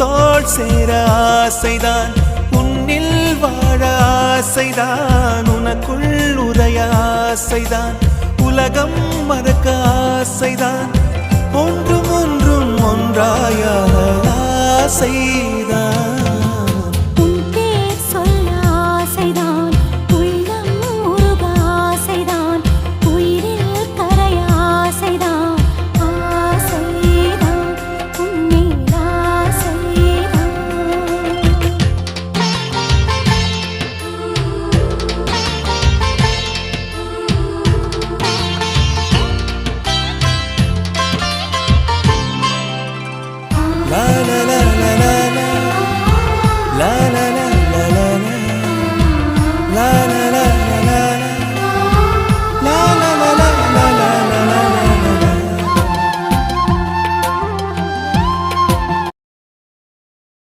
தோள் சேர ஆசைதான், உன்னில் வாழ ஆசைதான், உனக்குள் உரைய ஆசைதான், உலகம் மறக்க ஆசைதான், ஒன்றும் ஒன்றும் ஒன்றாய ஆசை